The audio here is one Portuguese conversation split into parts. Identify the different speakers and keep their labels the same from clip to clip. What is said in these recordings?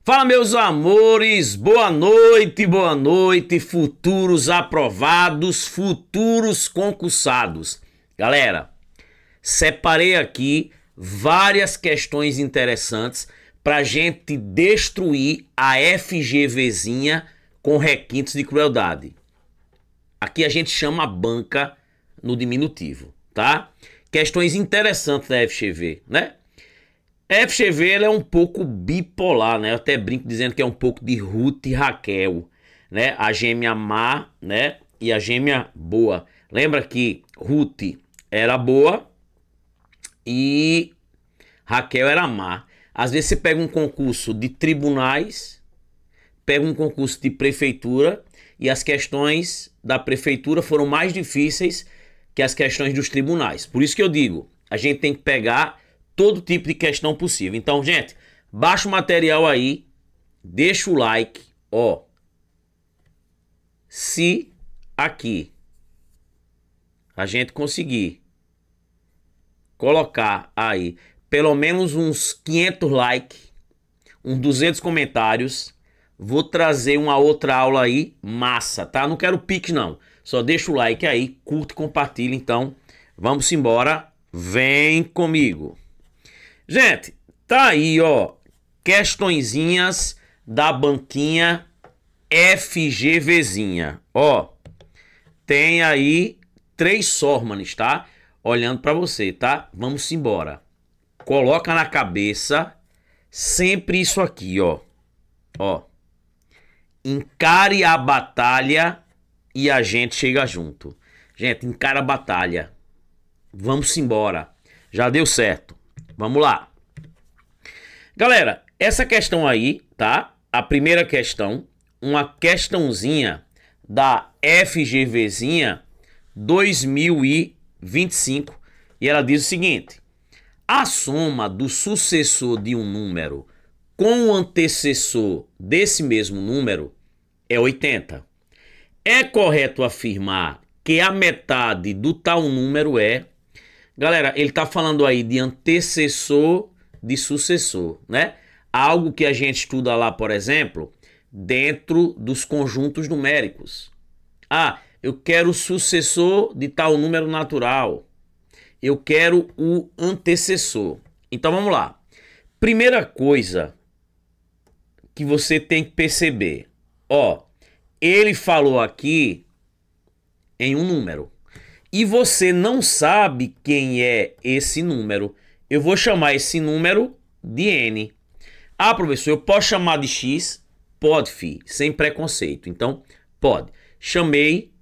Speaker 1: Fala, meus amores, boa noite, futuros aprovados, futuros concursados. Galera, separei aqui várias questões interessantes pra gente destruir a FGVzinha com requintes de crueldade. Aqui a gente chama a banca no diminutivo, tá? Questões interessantes da FGV, né? A FGV ela é um pouco bipolar, né? Eu até brinco dizendo que é um pouco de Ruth e Raquel, né? A gêmea má, né? E a gêmea boa. Lembra que Ruth era boa e Raquel era má. Às vezes você pega um concurso de tribunais, pega um concurso de prefeitura e as questões da prefeitura foram mais difíceis que as questões dos tribunais. Por isso que eu digo, a gente tem que pegar todo tipo de questão possível. Então, gente, baixa o material aí, deixa o like, ó. Se aqui a gente conseguir colocar aí pelo menos uns 500 likes, uns 200 comentários, vou trazer uma outra aula aí massa, tá? Não quero pique não, só deixa o like aí, curta e compartilha. Então, vamos embora, vem comigo. Gente, tá aí, ó, questõezinhas da banquinha FGVzinha. Ó, tem aí 3 Sormanes, tá? Olhando pra você, tá? Vamos embora. Coloca na cabeça sempre isso aqui, ó. Ó. Encare a batalha e a gente chega junto. Gente, encara a batalha. Vamos embora. Já deu certo. Vamos lá. Galera, essa questão aí, tá? A primeira questão, uma questãozinha da FGVzinha 2025. E ela diz o seguinte: a soma do sucessor de um número com o antecessor desse mesmo número é 80. É correto afirmar que a metade do tal número é... Galera, ele tá falando aí de antecessor de sucessor, né? Algo que a gente estuda lá, por exemplo, dentro dos conjuntos numéricos. Ah, eu quero o sucessor de tal número natural. Eu quero o antecessor. Então vamos lá. Primeira coisa que você tem que perceber. Ó, ele falou aqui em um número. E você não sabe quem é esse número. Eu vou chamar esse número de N. Ah, professor, eu posso chamar de X? Pode, fi, sem preconceito. Então, pode. Chamei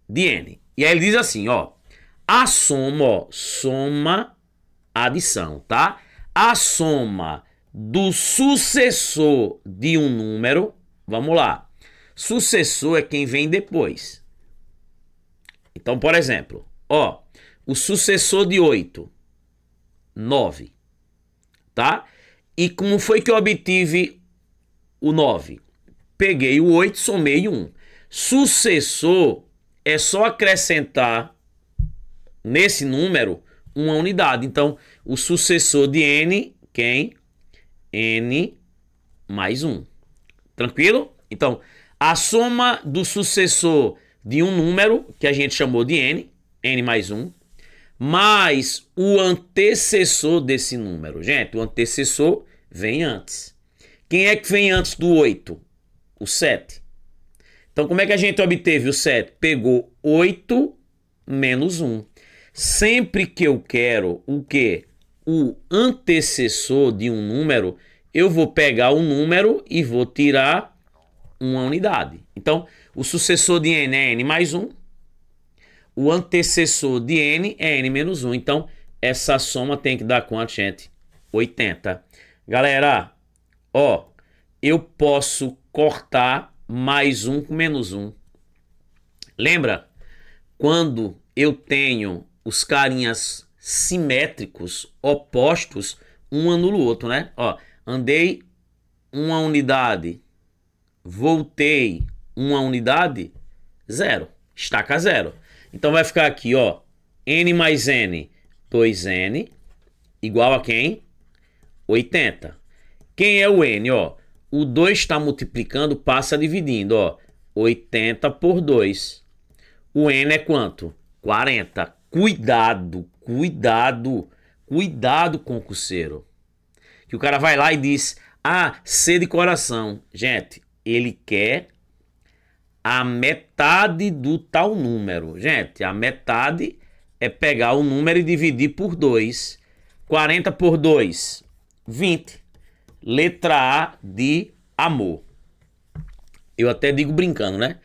Speaker 1: de N. E aí ele diz assim, ó. A soma, ó, soma, adição, tá? A soma do sucessor de um número, vamos lá. Sucessor é quem vem depois. Então, por exemplo, ó, o sucessor de 8, 9, tá? E como foi que eu obtive o 9? Peguei o 8, somei 1. Sucessor é só acrescentar nesse número uma unidade. Então, o sucessor de N, quem? N mais 1. Tranquilo? Então, a soma do sucessor de um número, que a gente chamou de N, N mais 1, mais o antecessor desse número. Gente, o antecessor vem antes. Quem é que vem antes do 8? O 7. Então, como é que a gente obteve o 7? Pegou 8 menos 1. Sempre que eu quero o quê? O antecessor de um número, eu vou pegar o número e vou tirar uma unidade. Então, o sucessor de N é N mais 1. O antecessor de N é N menos 1. Então, essa soma tem que dar quanto, gente? 80. Galera, ó, eu posso cortar mais 1 com menos 1. Lembra? Quando eu tenho os carinhas simétricos, opostos, um anula o outro, né? Ó, andei uma unidade, voltei uma unidade, 0. Estaca 0. Então vai ficar aqui, ó, N mais N, 2N, igual a quem? 80. Quem é o N, ó? O 2 está multiplicando, passa dividindo, ó. 80 por 2. O N é quanto? 40. Cuidado, cuidado, cuidado, concurseiro. Que o cara vai lá e diz, ah, C de coração. Gente, ele quer a metade do tal número. Gente, a metade é pegar o número e dividir por 2. 40 por 2, 20. Letra A de amor. Eu até digo brincando, né?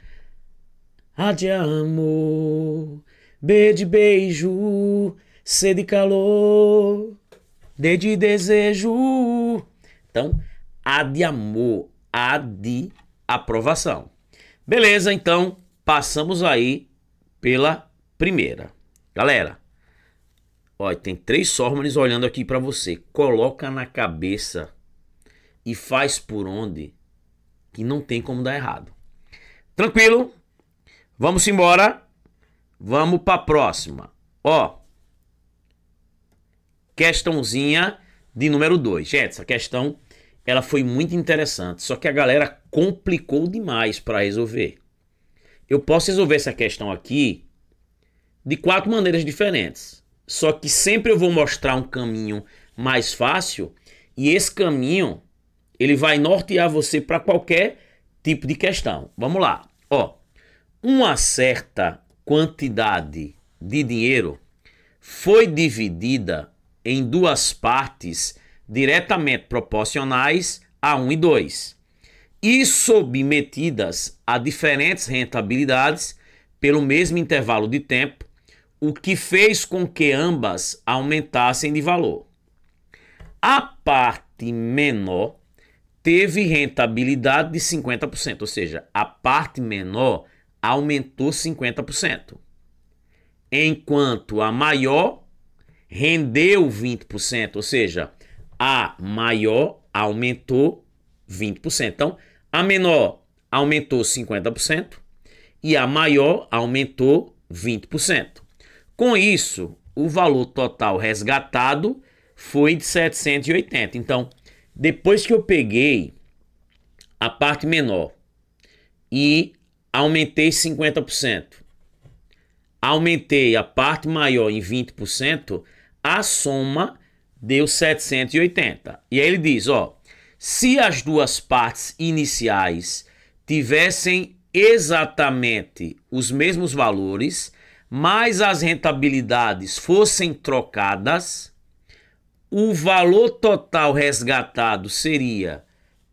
Speaker 1: A de amor, B de beijo, C de calor, D de desejo. Então, A de amor, A de aprovação. Beleza, então, passamos aí pela primeira. Galera, ó, tem 3 fórmulas olhando aqui para você. Coloca na cabeça e faz por onde que não tem como dar errado. Tranquilo? Vamos embora. Vamos para a próxima. Ó, questãozinha de número 2. Gente, essa questão ela foi muito interessante, só que a galera complicou demais para resolver. Eu posso resolver essa questão aqui de 4 maneiras diferentes. Só que sempre eu vou mostrar um caminho mais fácil e esse caminho ele vai nortear você para qualquer tipo de questão. Vamos lá. Ó, uma certa quantidade de dinheiro foi dividida em 2 partes diretamente proporcionais a 1 e 2 e submetidas a diferentes rentabilidades pelo mesmo intervalo de tempo, o que fez com que ambas aumentassem de valor. A parte menor teve rentabilidade de 50%, ou seja, a parte menor aumentou 50%, enquanto a maior rendeu 20%, ou seja, a maior aumentou 20%. Então, a menor aumentou 50% e a maior aumentou 20%. Com isso, o valor total resgatado foi de 780. Então, depois que eu peguei a parte menor e aumentei 50%, aumentei a parte maior em 20%, a soma deu 780. E aí ele diz, ó, se as 2 partes iniciais tivessem exatamente os mesmos valores, mas as rentabilidades fossem trocadas, o valor total resgatado seria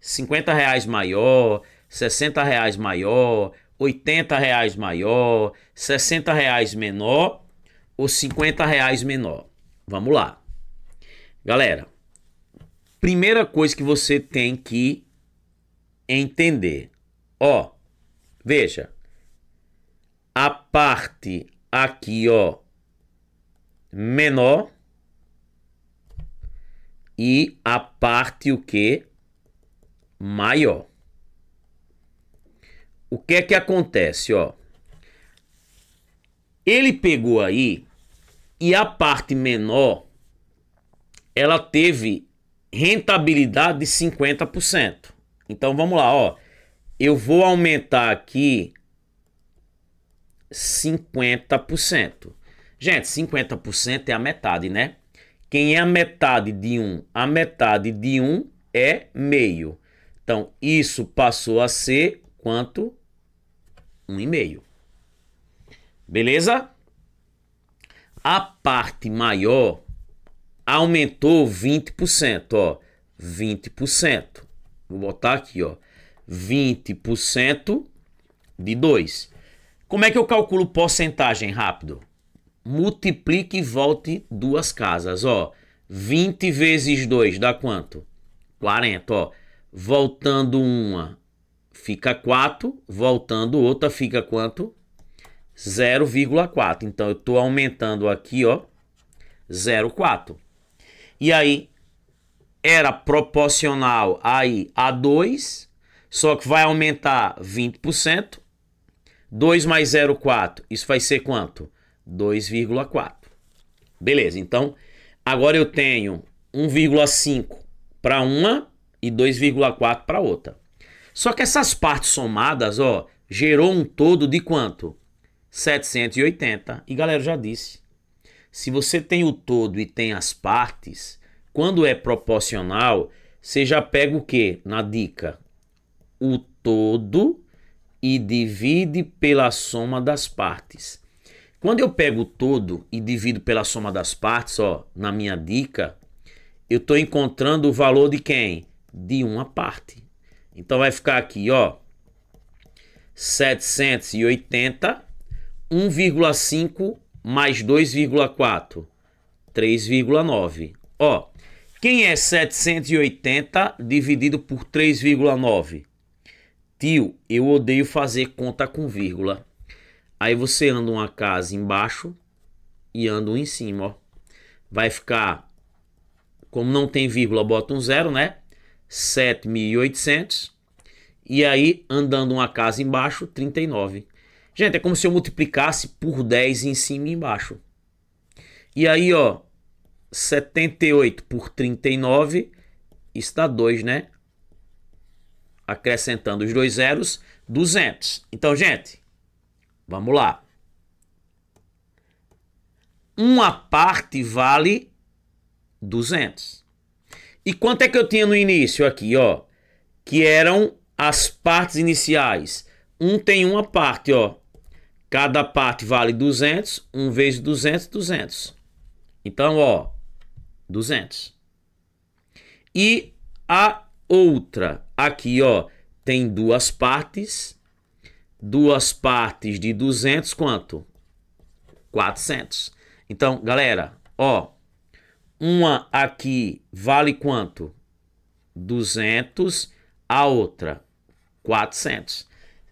Speaker 1: R$50 maior, R$60 maior, R$80 maior, R$60 menor ou R$50 menor. Vamos lá. Galera, primeira coisa que você tem que entender. Ó, veja. A parte aqui, ó, menor e a parte o que? Maior. O que é que acontece, ó? Ele pegou aí e a parte menor ela teve rentabilidade de 50%. Então vamos lá, ó. Eu vou aumentar aqui 50%. Gente, 50% é a metade, né? Quem é a metade de 1? A metade de 1 é meio. Então, isso passou a ser quanto? 1,5. Beleza? A parte maior aumentou 20%, ó. 20%. Vou botar aqui, ó. 20% de 2. Como é que eu calculo porcentagem rápido? Multiplique e volte 2 casas, ó. 20 vezes 2 dá quanto? 40, ó. Voltando uma fica 4, voltando outra fica quanto? 0,4. Então eu estou aumentando aqui, ó, 0,4. E aí era proporcional aí a 2, só que vai aumentar 20%. 2 mais 0,4, isso vai ser quanto? 2,4. Beleza, então agora eu tenho 1,5 para uma e 2,4 para outra. Só que essas partes somadas, ó, gerou um todo de quanto? 780. E galera, eu já disse, se você tem o todo e tem as partes, quando é proporcional, você já pega o quê? Na dica, o todo e divide pela soma das partes. Quando eu pego o todo e divido pela soma das partes, ó, na minha dica, eu estou encontrando o valor de quem? De uma parte. Então vai ficar aqui, ó, 780, 1,5 mais 2,4, 3,9. Ó, quem é 780 dividido por 3,9? Tio, eu odeio fazer conta com vírgula. Aí você anda uma casa embaixo e anda um em cima, ó. Vai ficar, como não tem vírgula, bota um zero, né? 7.800. E aí, andando uma casa embaixo, 39. Gente, é como se eu multiplicasse por 10 em cima e embaixo. E aí, ó, 78 por 39, isso dá 2, né? Acrescentando os dois zeros, 200. Então, gente, vamos lá. Uma parte vale 200. E quanto é que eu tinha no início aqui, ó? Que eram as partes iniciais. Tem uma parte, ó. Cada parte vale 200. 1 vezes 200, 200. Então, ó, 200. E a outra aqui, ó, tem duas partes. Duas partes de 200, quanto? 400. Então, galera, ó, uma aqui vale quanto? 200. A outra, 400.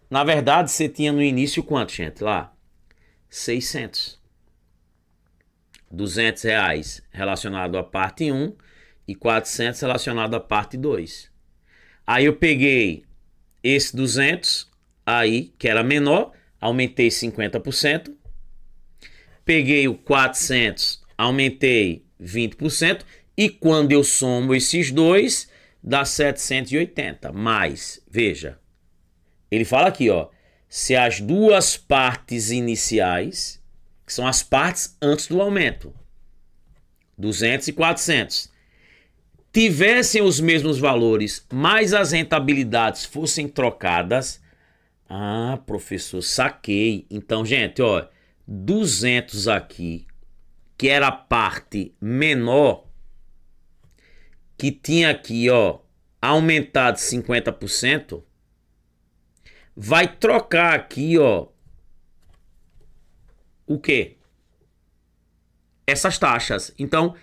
Speaker 1: Na verdade, você tinha no início quanto, gente? Lá, 600. 200 reais relacionado à parte 1 e 400 relacionado à parte 2. Aí eu peguei esse 200 aí, que era menor, aumentei 50%. Peguei o 400, aumentei 20%. E quando eu somo esses dois, dá 780. Mas, veja, ele fala aqui, ó, se as duas partes iniciais, que são as partes antes do aumento, 200 e 400, tivessem os mesmos valores, mas as rentabilidades fossem trocadas, ah, professor, saquei. Então, gente, ó, 200 aqui, que era a parte menor, que tinha aqui, ó, aumentado 50%, vai trocar aqui, ó, o quê? Essas taxas. Então,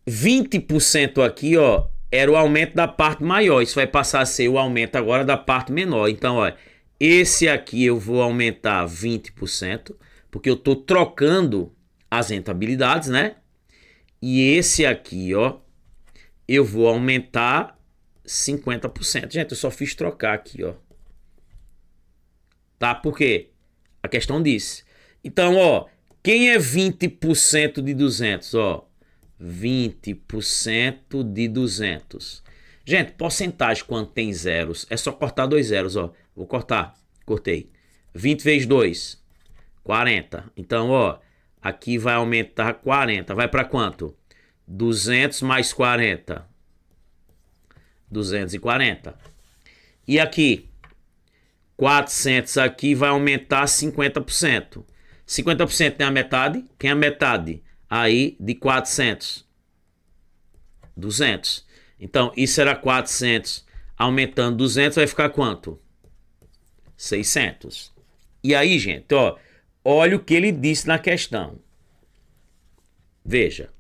Speaker 1: 20% aqui, ó, era o aumento da parte maior. Isso vai passar a ser o aumento agora da parte menor. Então, ó, esse aqui eu vou aumentar 20%, porque eu tô trocando as rentabilidades, né? E esse aqui, ó, eu vou aumentar 50%. Gente, eu só fiz trocar aqui, ó. Tá? Por quê? A questão disse. Então, ó, quem é 20% de 200? Ó, 20% de 200. Gente, porcentagem quando tem zeros, é só cortar dois zeros, ó. Vou cortar. Cortei. 20 vezes 2, 40. Então, ó, aqui vai aumentar 40. Vai para quanto? 200 mais 40. 240. E aqui? 400 aqui vai aumentar 50%. 50% tem a metade? Quem é a metade? Aí de 400. 200. Então, isso era 400. Aumentando 200 vai ficar quanto? 600. E aí, gente, ó, olha o que ele disse na questão. Veja.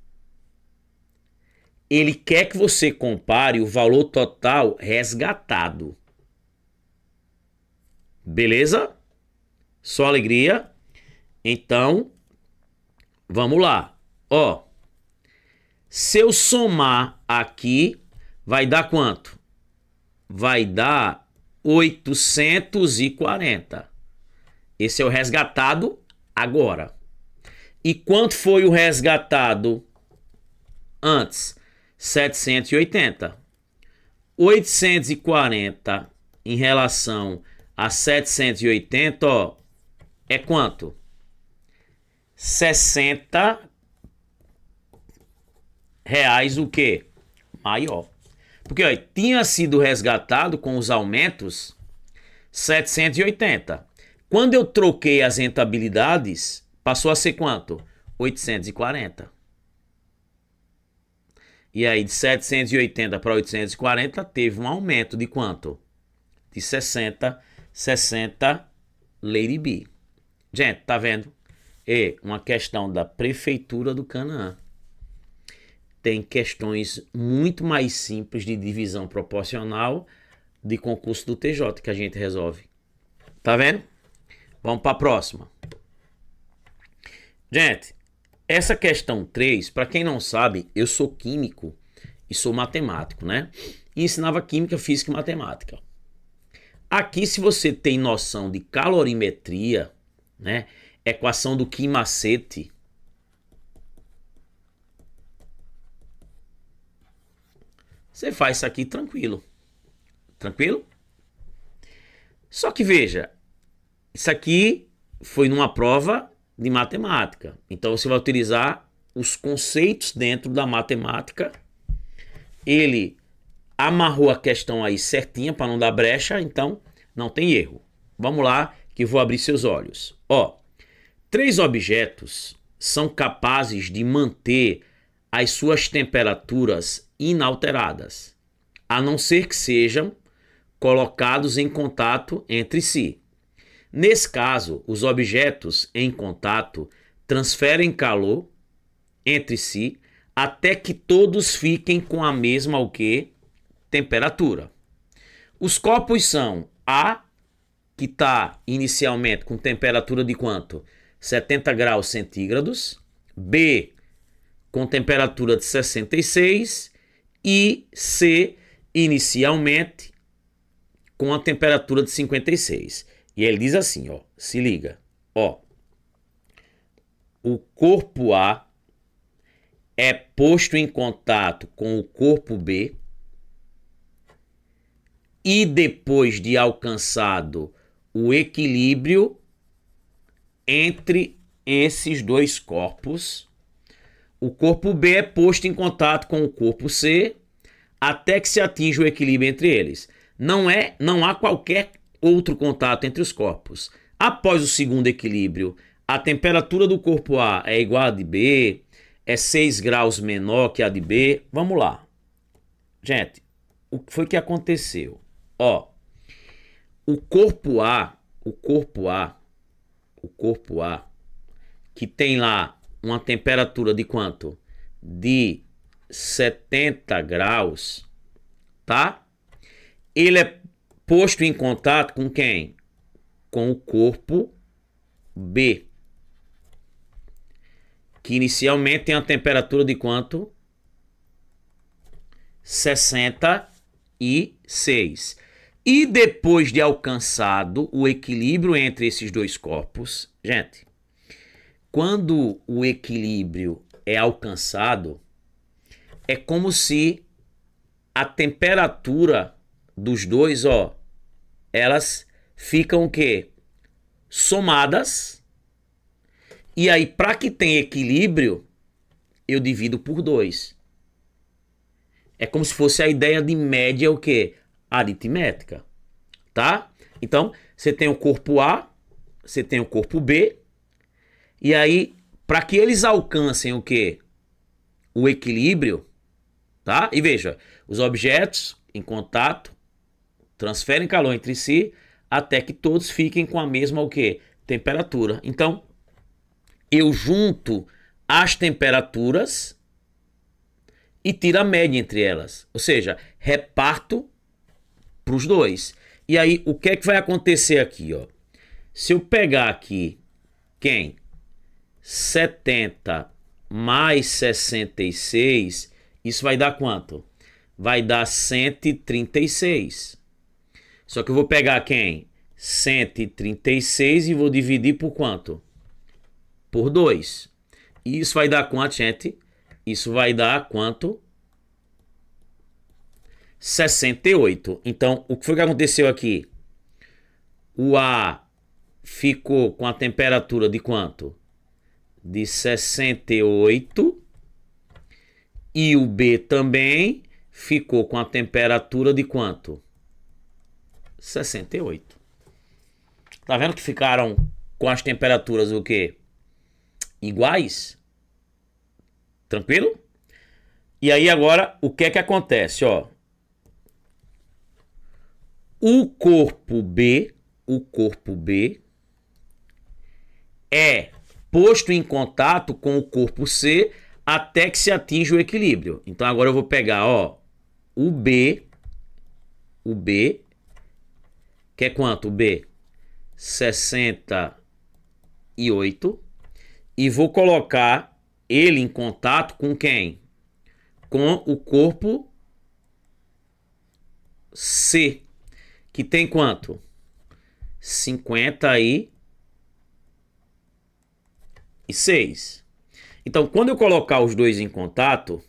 Speaker 1: Ele quer que você compare o valor total resgatado. Beleza? Só alegria? Então, vamos lá. Ó, se eu somar aqui, vai dar quanto? Vai dar 840. Esse é o resgatado agora. E quanto foi o resgatado antes? 780. 840 em relação a 780, ó, é quanto? 60 reais o quê? Maior. Porque ó, tinha sido resgatado com os aumentos 780. Quando eu troquei as rentabilidades, passou a ser quanto? 840. E aí de 780 para 840 teve um aumento de quanto? De 60 Lady B. Gente, tá vendo? É uma questão da prefeitura do Canaã. Tem questões muito mais simples de divisão proporcional de concurso do TJ que a gente resolve. Tá vendo? Vamos para a próxima. Gente, essa questão 3, para quem não sabe, eu sou químico e sou matemático, né? E ensinava química, física e matemática. Aqui, se você tem noção de calorimetria, né? Equação do Kim macete, você faz isso aqui tranquilo. Tranquilo? Só que veja, isso aqui foi numa prova de matemática. Então você vai utilizar os conceitos dentro da matemática. Ele amarrou a questão aí certinha para não dar brecha, então não tem erro. Vamos lá que eu vou abrir seus olhos. Ó, 3 objetos são capazes de manter as suas temperaturas inalteradas, a não ser que sejam colocados em contato entre si. Nesse caso, os objetos em contato transferem calor entre si até que todos fiquem com a mesma o quê? Temperatura. Os copos são A, que está inicialmente com temperatura de quanto? 70 graus centígrados. B, com temperatura de 66. E C, inicialmente, com a temperatura de 56. E ele diz assim, ó, se liga, ó, o corpo A é posto em contato com o corpo B e depois de alcançado o equilíbrio entre esses dois corpos, o corpo B é posto em contato com o corpo C até que se atinja o equilíbrio entre eles. Não há qualquer outro contato entre os corpos. Após o segundo equilíbrio, a temperatura do corpo A é igual a de B, é 6 graus menor que a de B. Vamos lá. Gente, o que foi que aconteceu? Ó, o corpo A, que tem lá uma temperatura de quanto? De 70 graus, tá? Ele é posto em contato com quem? Com o corpo B, que inicialmente tem a temperatura de quanto? 66. E depois de alcançado o equilíbrio entre esses dois corpos, gente, quando o equilíbrio é alcançado, é como se a temperatura dos dois, ó, elas ficam o quê? Somadas. E aí, para que tenha equilíbrio, eu divido por 2. É como se fosse a ideia de média, o quê? Aritmética, tá? Então, você tem o corpo A, você tem o corpo B, e aí, para que eles alcancem o quê? O equilíbrio, tá? E veja, os objetos em contato transferem calor entre si até que todos fiquem com a mesma o quê? Temperatura. Então, eu junto as temperaturas e tiro a média entre elas. Ou seja, reparto para os dois. E aí, o que é que vai acontecer aqui, ó? Se eu pegar aqui, quem? 70 mais 66, isso vai dar quanto? Vai dar 136. Só que eu vou pegar quem? 136 e vou dividir por quanto? Por 2. E isso vai dar quanto, gente? Isso vai dar quanto? 68. Então, o que foi que aconteceu aqui? O A ficou com a temperatura de quanto? De 68. E o B também ficou com a temperatura de quanto? 68. Tá vendo que ficaram com as temperaturas o quê? Iguais? Tranquilo? E aí agora, o que é que acontece, ó? O corpo B é posto em contato com o corpo C até que se atinja o equilíbrio. Então agora eu vou pegar, ó, o B, que é quanto? O B? 68. E vou colocar ele em contato com quem? Com o corpo C, que tem quanto? 56. Então, quando eu colocar os dois em contato,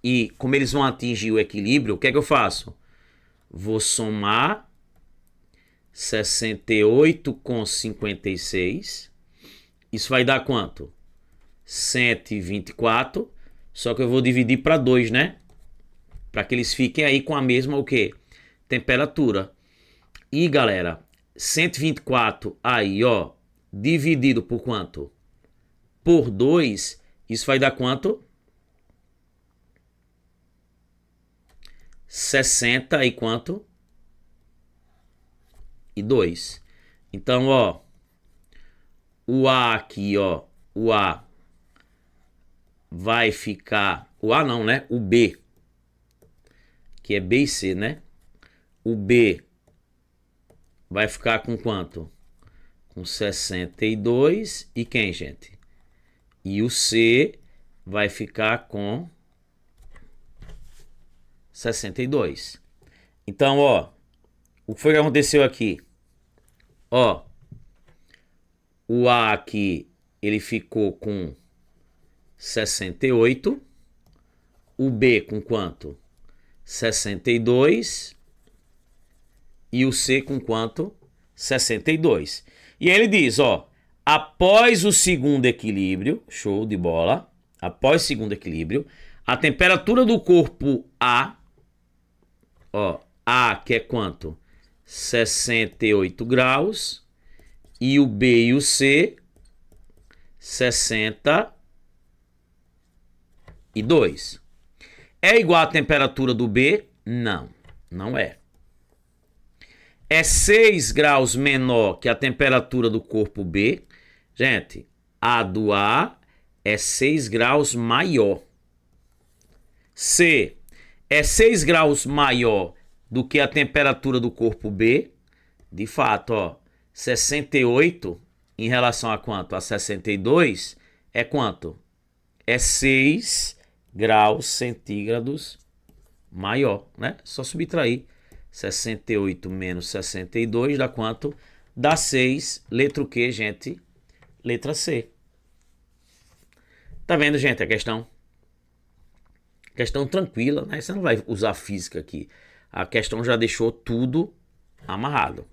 Speaker 1: e como eles vão atingir o equilíbrio, o que é que eu faço? Vou somar 68 com 56. Isso vai dar quanto? 124. Só que eu vou dividir para 2, né? Para que eles fiquem aí com a mesma o quê? Temperatura. E, galera, 124 aí, ó, dividido por quanto? Por 2, isso vai dar quanto? 60 e quanto? E 2. Então, ó, o A aqui, ó, o A vai ficar, o A não, né? O B, que é B e C, né? O B vai ficar com quanto? Com 62. E quem, gente? E o C vai ficar com 62. Então, ó, o que foi que aconteceu aqui? Ó, o A aqui, ele ficou com 68. O B com quanto? 62. E o C com quanto? 62. E aí ele diz, ó, após o segundo equilíbrio, show de bola, após o segundo equilíbrio, a temperatura do corpo A, ó, A que é quanto? 68 graus, e o B e o C, 62. É igual à temperatura do B? Não, não é. É 6 graus menor que a temperatura do corpo B. Gente, a do A é 6 graus maior. C é 6 graus maior do que a temperatura do corpo B. De fato, ó, 68 em relação a quanto? A 62 é quanto? É 6 graus centígrados maior, né? Só subtrair 68 menos 62 dá quanto? Dá 6. Letra o quê, gente? Letra C. Tá vendo, gente, a questão? Questão tranquila, né? Você não vai usar física aqui. A questão já deixou tudo amarrado.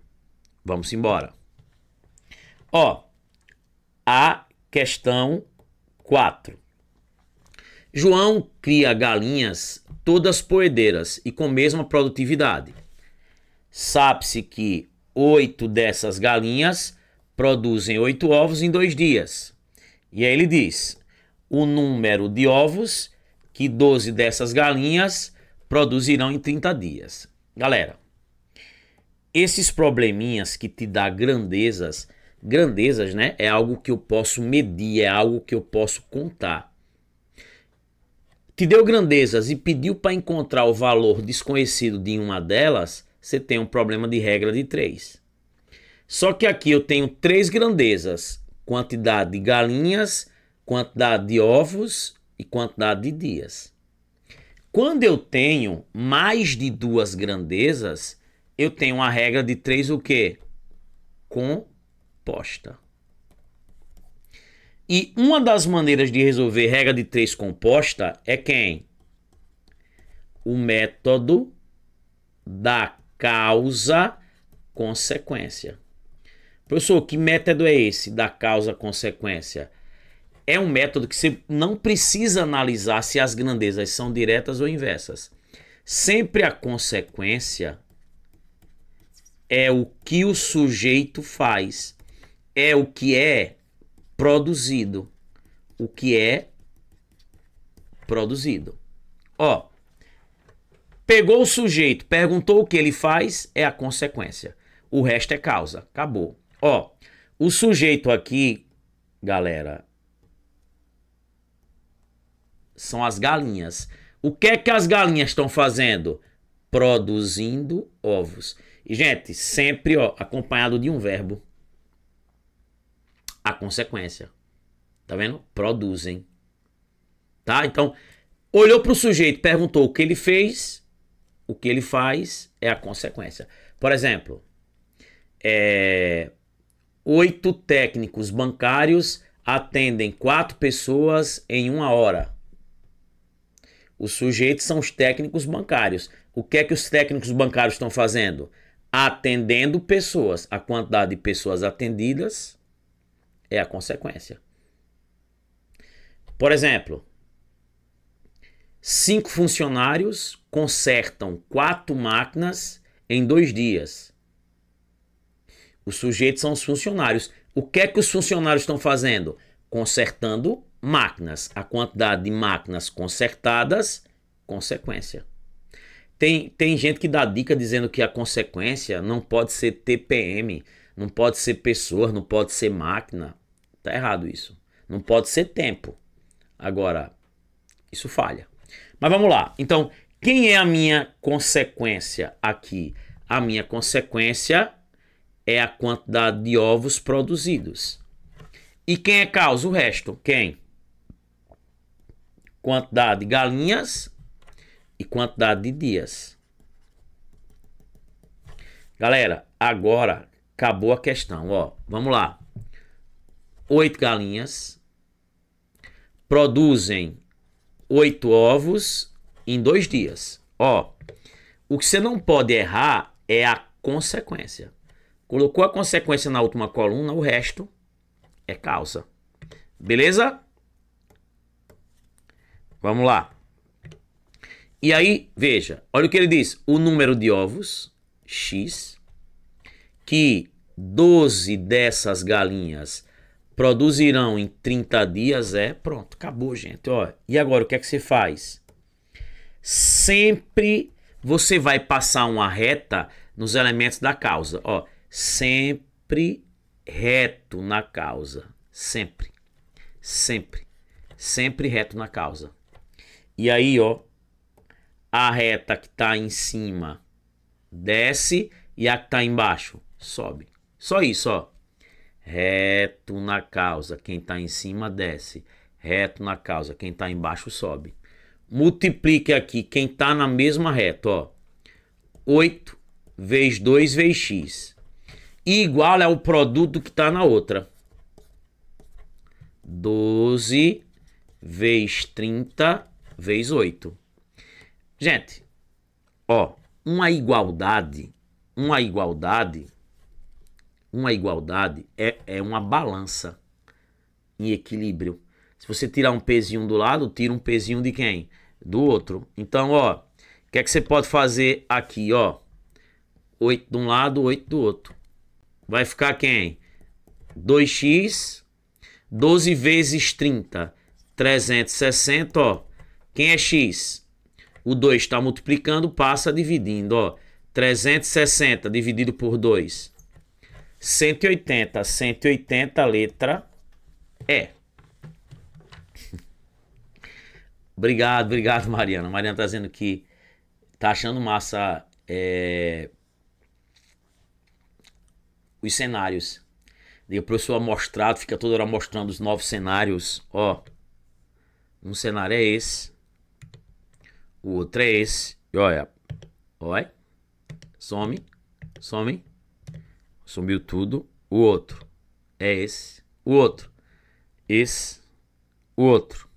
Speaker 1: Vamos embora. Ó, a questão 4. João cria galinhas todas poedeiras e com mesma produtividade. Sabe-se que 8 dessas galinhas produzem 8 ovos em 2 dias. E aí ele diz o número de ovos que 12 dessas galinhas produzirão em 30 dias. Galera, esses probleminhas que te dá grandezas, né, é algo que eu posso medir, é algo que eu posso contar. Te deu grandezas e pediu para encontrar o valor desconhecido de uma delas, você tem um problema de regra de 3. Só que aqui eu tenho 3 grandezas, quantidade de galinhas, quantidade de ovos e quantidade de dias. Quando eu tenho mais de 2 grandezas, eu tenho uma regra de 3 o quê? Composta. E uma das maneiras de resolver regra de 3 composta é quem? O método da causa-consequência. Professor, que método é esse da causa-consequência? É um método que você não precisa analisar se as grandezas são diretas ou inversas. Sempre a consequência é o que o sujeito faz, é o que é produzido. O que é produzido. Ó, pegou o sujeito, perguntou o que ele faz, é a consequência. O resto é causa. Acabou. Ó, o sujeito aqui, galera, são as galinhas. O que é que as galinhas estão fazendo? Produzindo ovos. E, gente, sempre ó, acompanhado de um verbo. A consequência. Tá vendo? Produzem. Tá? Então, olhou para o sujeito, perguntou o que ele fez, o que ele faz é a consequência. Por exemplo, 8 técnicos bancários atendem 4 pessoas em 1 hora. Os sujeitos são os técnicos bancários. O que é que os técnicos bancários estão fazendo? Atendendo pessoas. A quantidade de pessoas atendidas é a consequência. Por exemplo, 5 funcionários consertam 4 máquinas em 2 dias. Os sujeitos são os funcionários. O que é que os funcionários estão fazendo? Consertando máquinas. A quantidade de máquinas consertadas, consequência. Tem gente que dá dica dizendo que a consequência não pode ser TPM, não pode ser pessoas, não pode ser máquina. Tá errado isso. Não pode ser tempo. Agora, isso falha. Mas vamos lá. Então, quem é a minha consequência aqui? A minha consequência é a quantidade de ovos produzidos. E quem é causa? O resto. Quem? Quantidade de galinhas e quantidade de dias. Galera, agora acabou a questão. Ó, vamos lá. 8 galinhas produzem 8 ovos em 2 dias. Ó, o que você não pode errar é a consequência. Colocou a consequência na última coluna, o resto é causa. Beleza? Vamos lá. E aí, veja, olha o que ele diz. O número de ovos, X, que 12 dessas galinhas produzirão em 30 dias pronto, acabou, gente. Ó, e agora o que é que você faz? Sempre você vai passar uma reta nos elementos da causa. Ó, sempre reto na causa. Sempre. Sempre. Sempre reto na causa. E aí, ó, a reta que tá em cima desce e a que tá embaixo sobe. Só isso, ó. Reto na causa, quem tá em cima desce. Reto na causa, quem tá embaixo sobe. Multiplique aqui quem tá na mesma reta, ó. 8 vezes 2 vezes x. E igual é o produto que tá na outra. 12 vezes 30 vezes 8. Gente, ó, uma igualdade é uma balança em equilíbrio. Se você tirar um pezinho do lado, tira um pezinho de quem? Do outro. Então, ó, o que é que você pode fazer aqui, ó? 8 de um lado, 8 do outro. Vai ficar quem? 2x, 12 vezes 30, 360, ó. Quem é x? O 2 está multiplicando, passa dividindo, ó. 360 dividido por 2. 180. 180, letra E. Obrigado, Mariana. Mariana tá dizendo que tá achando massa os cenários. E o professor amostrado fica toda hora mostrando os novos cenários. Ó, um cenário é esse. O outro é esse. E olha. Olha. Some. Sumiu tudo. O outro é esse. O outro. Esse. O outro.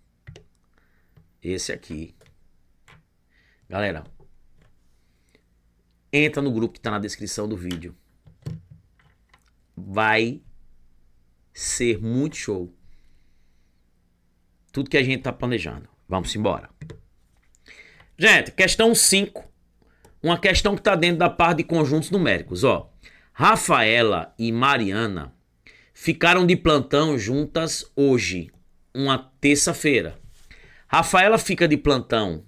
Speaker 1: Esse aqui. Galera. entra no grupo que está na descrição do vídeo. Vai ser muito show. Tudo que a gente está planejando. Vamos embora. Gente, questão 5. Uma questão que está dentro da parte de conjuntos numéricos. Ó, Rafaela e Mariana ficaram de plantão juntas hoje, uma terça-feira. Rafaela fica de plantão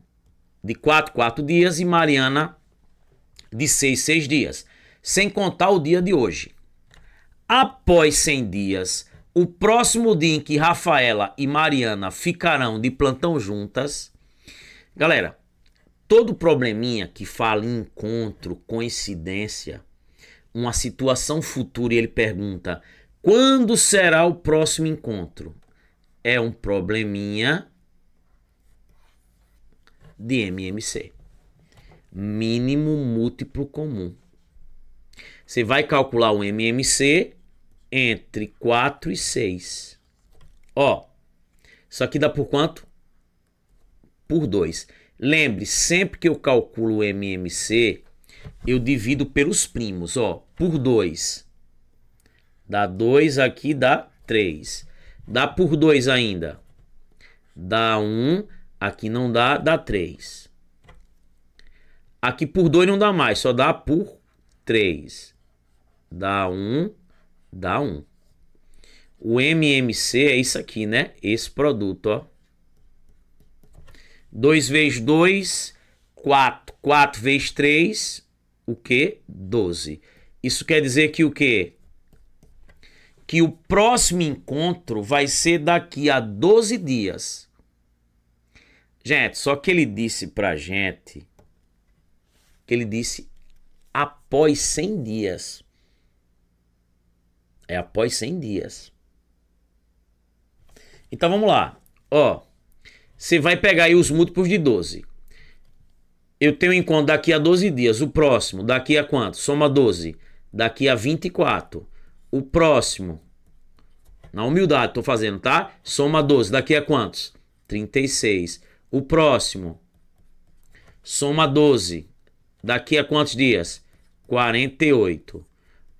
Speaker 1: de 4 dias e Mariana de 6 dias, sem contar o dia de hoje. Após 100 dias, o próximo dia em que Rafaela e Mariana ficarão de plantão juntas... Galera, todo probleminha que fala em encontro, coincidência, uma situação futura e ele pergunta quando será o próximo encontro, é um probleminha de MMC. Mínimo múltiplo comum. Você vai calcular o MMC entre 4 e 6. Ó, isso aqui dá por quanto? Por 2. Lembre, sempre que eu calculo o MMC, eu divido pelos primos, ó, por 2. Dá 2 aqui, dá 3. Dá por 2 ainda. Dá 1, aqui não dá, dá 3. Aqui por 2 não dá mais, só dá por 3. Dá 1, dá 1. O MMC é isso aqui, né? Esse produto, ó. 2 vezes 2, 4. 4 vezes 3, o quê? 12. Isso quer dizer que o quê? Que o próximo encontro vai ser daqui a 12 dias. Gente, só que ele disse pra gente que ele disse após 100 dias. É após 100 dias. Então vamos lá. Ó, você vai pegar aí os múltiplos de 12. Eu tenho um encontro daqui a 12 dias. O próximo, daqui a quanto? Soma 12. Daqui a 24. O próximo, na humildade tô fazendo, tá? Soma 12. Daqui a quantos? 36. O próximo, soma 12. Daqui a quantos dias? 48.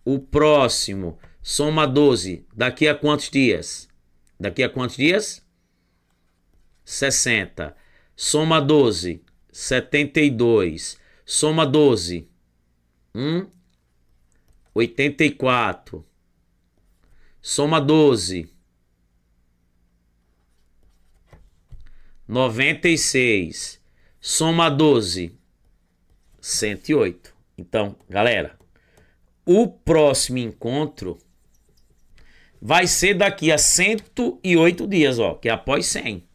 Speaker 1: O próximo, soma 12. Daqui a quantos dias? Daqui a quantos dias? 60. Soma 12. 72. Soma 12. 84. Soma 12. 96. Soma 12. 108. Então, galera, o próximo encontro vai ser daqui a 108 dias, ó, que é após 100.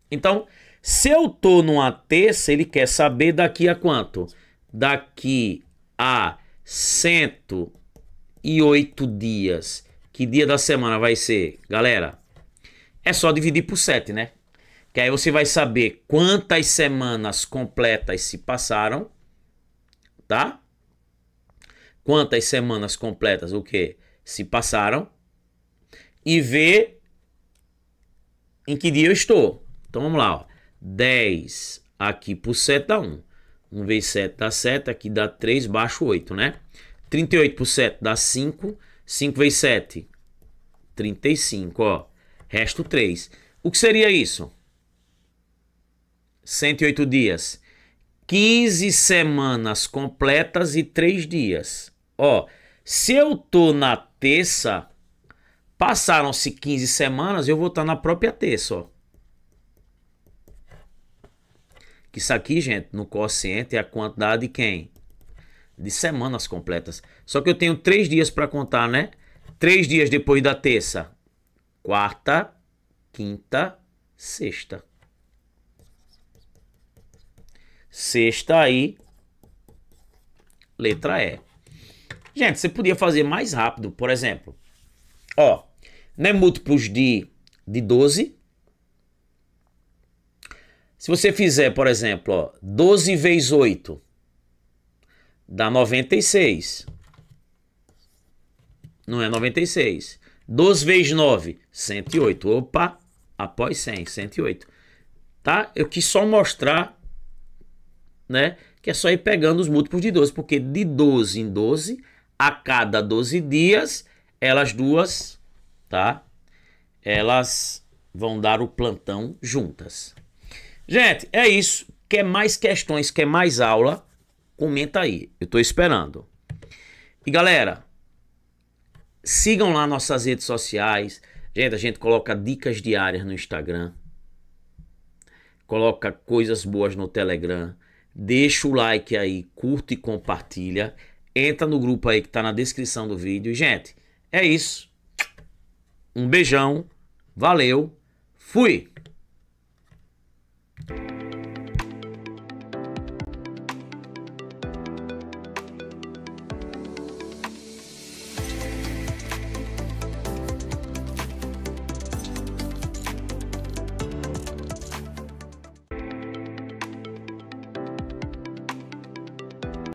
Speaker 1: Então, se eu tô numa terça, ele quer saber daqui a quanto? Daqui a 108 dias. Que dia da semana vai ser? Galera, é só dividir por 7, né? Que aí você vai saber quantas semanas completas se passaram, tá? Quantas semanas completas, o quê? Se passaram. E ver em que dia eu estou. Então vamos lá, ó. 10 aqui por 7 dá 1. 1 vezes 7 dá 7, aqui dá 3, baixo 8, né? 38 por 7 dá 5. 5 vezes 7, 35, ó. Resto 3. O que seria isso? 108 dias. 15 semanas completas e 3 dias. Ó, se eu tô na terça, passaram-se 15 semanas, eu vou estar na própria terça, ó. Que isso aqui, gente, no quociente é a quantidade de quem? De semanas completas. Só que eu tenho 3 dias para contar, né? 3 dias depois da terça. Quarta, quinta, sexta. Sexta aí, letra E. Gente, você podia fazer mais rápido, por exemplo. Ó, né, múltiplos de 12. Se você fizer, por exemplo, ó, 12 vezes 8, dá 96. Não é 96. 12 vezes 9, 108. Opa, após 100, 108. Tá? Eu quis só mostrar né? Que é só ir pegando os múltiplos de 12, porque de 12 em 12, a cada 12 dias, elas duas, tá? Elas vão dar o plantão juntas. Gente, é isso. Quer mais questões, quer mais aula? Comenta aí, eu tô esperando. E galera, sigam lá nossas redes sociais. Gente, a gente coloca dicas diárias no Instagram. Coloca coisas boas no Telegram. Deixa o like aí, curte e compartilha. Entra no grupo aí que tá na descrição do vídeo. E, gente, é isso. Um beijão. Valeu. Fui.